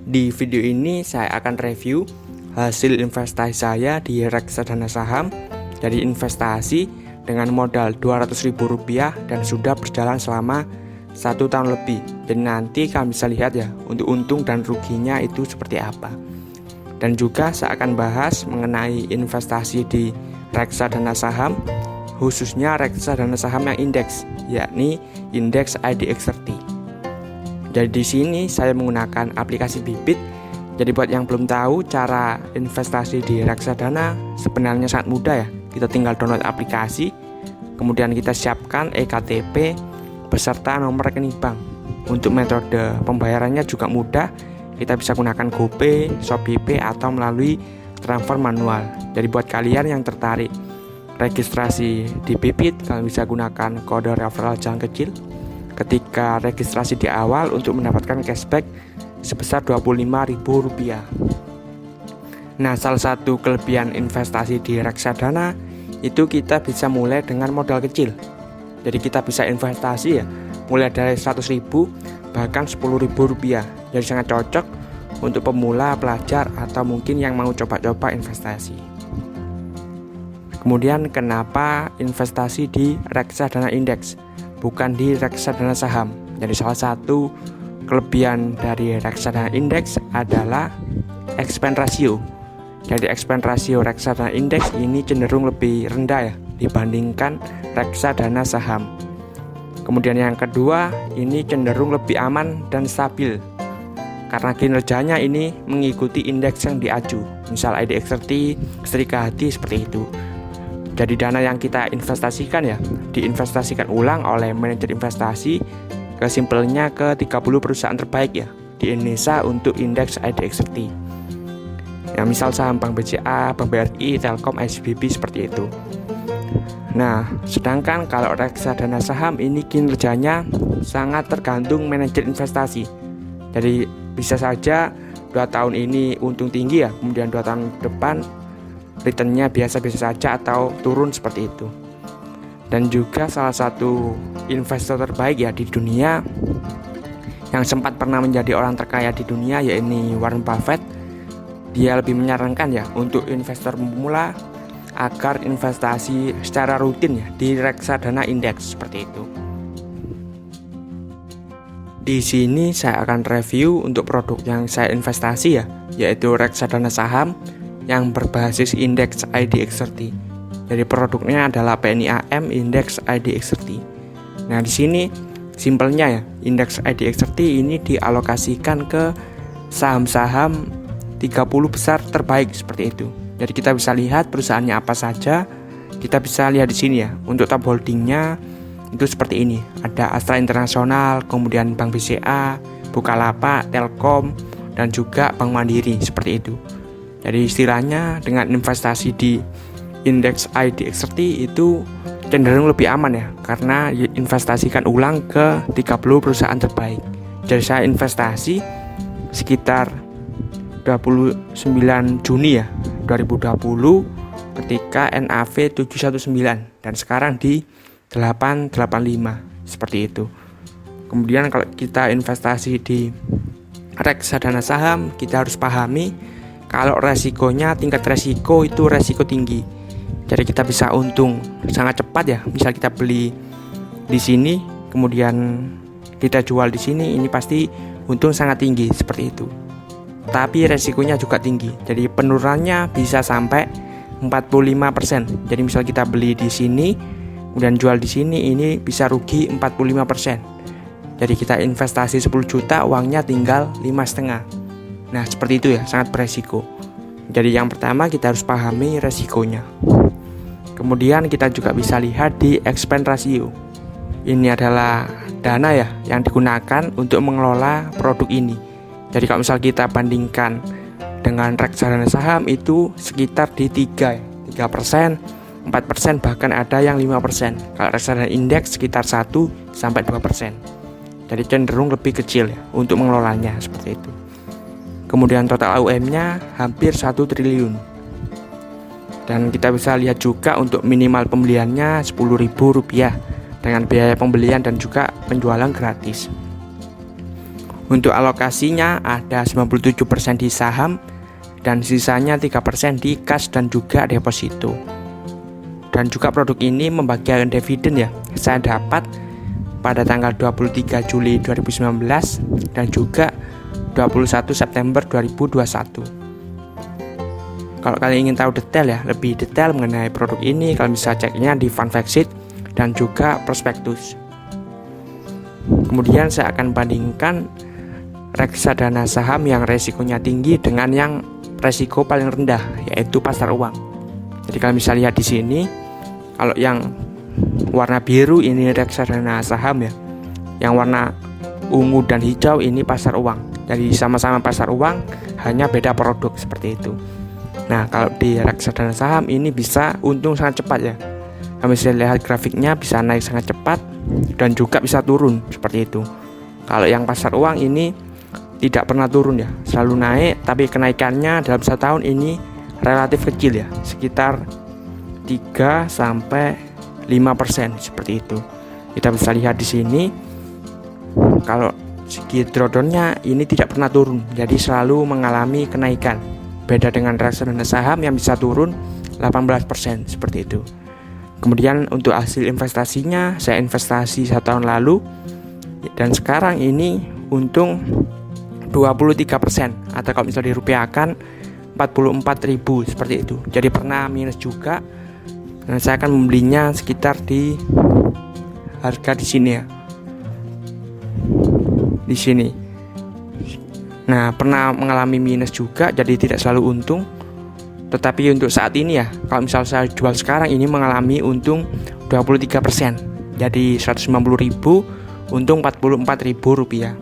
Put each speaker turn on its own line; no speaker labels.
Di video ini saya akan review hasil investasi saya di reksadana saham dari investasi dengan modal Rp200.000 dan sudah berjalan selama 1 tahun lebih. Jadi nanti kalian bisa lihat ya untuk untung dan ruginya itu seperti apa. Dan juga saya akan bahas mengenai investasi di reksadana saham, khususnya reksadana saham yang indeks, yakni indeks IDX30. Jadi di sini saya menggunakan aplikasi Bybit. Jadi buat yang belum tahu cara investasi di reksadana sebenarnya sangat mudah ya. Kita tinggal download aplikasi, kemudian kita siapkan eKTP beserta nomor rekening bank. Untuk metode pembayarannya juga mudah. Kita bisa gunakan GoPay, ShopeePay atau melalui transfer manual. Jadi buat kalian yang tertarik registrasi di Bybit, kalian bisa gunakan kode referral Jalan Kecil ketika registrasi di awal untuk mendapatkan cashback sebesar Rp25.000. Nah, salah satu kelebihan investasi di reksadana itu kita bisa mulai dengan modal kecil. Jadi kita bisa investasi ya mulai dari Rp100.000 bahkan Rp10.000. Jadi sangat cocok untuk pemula, pelajar, atau mungkin yang mau coba-coba investasi. Kemudian kenapa investasi di reksadana indeks bukan di reksadana saham? Jadi salah satu kelebihan dari reksadana indeks adalah expense ratio. Jadi expense ratio reksadana indeks ini cenderung lebih rendah ya dibandingkan reksadana saham. Kemudian yang kedua, ini cenderung lebih aman dan stabil karena kinerjanya ini mengikuti indeks yang diaju, misal IDX30, StrikaHadi seperti itu. Jadi dana yang kita investasikan ya diinvestasikan ulang oleh manajer investasi kesimpelnya ke 30 perusahaan terbaik ya di Indonesia untuk indeks IDX30. Ya, misal saham Bank BCA, Bank BRI, Telkom, SBB seperti itu. Nah, sedangkan kalau reksadana saham ini kinerjanya sangat tergantung manajer investasi. Jadi bisa saja 2 tahun ini untung tinggi ya, kemudian 2 tahun depan returnnya biasa-biasa saja atau turun seperti itu. Dan juga salah satu investor terbaik ya di dunia yang sempat pernah menjadi orang terkaya di dunia, yaitu Warren Buffett. Dia lebih menyarankan ya untuk investor pemula agar investasi secara rutin ya di reksadana indeks seperti itu. Di sini saya akan review untuk produk yang saya investasi ya, yaitu reksadana saham yang berbasis indeks IDX30. Jadi produknya adalah PNIAM Index IDX30. Nah, di sini simpelnya ya, indeks IDX30 ini dialokasikan ke saham-saham 30 besar terbaik seperti itu. Jadi kita bisa lihat perusahaannya apa saja. Kita bisa lihat di sini ya. Untuk top holdingnya itu seperti ini. Ada Astra International, kemudian Bank BCA, Bukalapak, Telkom, dan juga Bank Mandiri seperti itu. Jadi istilahnya dengan investasi di indeks IDX30 itu cenderung lebih aman ya, karena investasikan ulang ke 30 perusahaan terbaik. Jadi saya investasi sekitar 29 Juni ya 2020 ketika NAV 719 dan sekarang di 885 seperti itu. Kemudian kalau kita investasi di reksadana saham, kita harus pahami kalau resikonya, tingkat resiko itu resiko tinggi. Jadi kita bisa untung sangat cepat ya. Misal kita beli di sini, kemudian kita jual di sini, ini pasti untung sangat tinggi seperti itu. Tapi resikonya juga tinggi. Jadi penurunannya bisa sampai 45%. Jadi misal kita beli di sini, kemudian jual di sini, ini bisa rugi 45%. Jadi kita investasi 10 juta, uangnya tinggal 5,5. Nah, seperti itu ya, sangat beresiko. Jadi yang pertama kita harus pahami resikonya. Kemudian kita juga bisa lihat di expense ratio. Ini adalah dana ya yang digunakan untuk mengelola produk ini. Jadi kalau misal kita bandingkan dengan reksadana saham itu sekitar di 3%, 4%, bahkan ada yang 5%. Kalau reksadana indeks sekitar 1-2%. Jadi cenderung lebih kecil ya untuk mengelolanya seperti itu. Kemudian total AUM-nya hampir 1 triliun. Dan kita bisa lihat juga untuk minimal pembeliannya Rp10.000 dengan biaya pembelian dan juga penjualan gratis. Untuk alokasinya ada 97% di saham dan sisanya 3% di kas dan juga deposito. Dan juga produk ini membagikan dividen ya. Saya dapat pada tanggal 23 Juli 2019 dan juga 21 September 2021. Kalau kalian ingin tahu detail ya, lebih detail mengenai produk ini, kalian bisa ceknya di Fund Fact Sheet dan juga prospektus. Kemudian saya akan bandingkan reksadana saham yang resikonya tinggi dengan yang resiko paling rendah, yaitu pasar uang. Jadi kalian bisa lihat di sini, kalau yang warna biru ini reksadana saham ya, yang warna ungu dan hijau ini pasar uang. Jadi sama-sama pasar uang, hanya beda produk seperti itu. Nah, kalau di reksadana saham ini bisa untung sangat cepat ya. Kami bisa lihat grafiknya bisa naik sangat cepat dan juga bisa turun seperti itu. Kalau yang pasar uang ini tidak pernah turun ya, selalu naik, tapi kenaikannya dalam 1 tahun ini relatif kecil ya, sekitar 3-5% seperti itu. Kita bisa lihat di sini, kalau segi drawdownnya ini tidak pernah turun, jadi selalu mengalami kenaikan. Beda dengan reksadana saham yang bisa turun 18% seperti itu. Kemudian untuk hasil investasinya, saya investasi 1 tahun lalu dan sekarang ini untung 23%, atau kalau misalnya dirupiahkan 44.000 seperti itu. Jadi pernah minus juga. Nah, saya akan membelinya sekitar di harga di sini ya. Di sini. Nah, pernah mengalami minus juga, jadi tidak selalu untung. Tetapi untuk saat ini ya, kalau misalnya saya jual sekarang ini mengalami untung 23%. Jadi 150.000 untung 44.000 rupiah.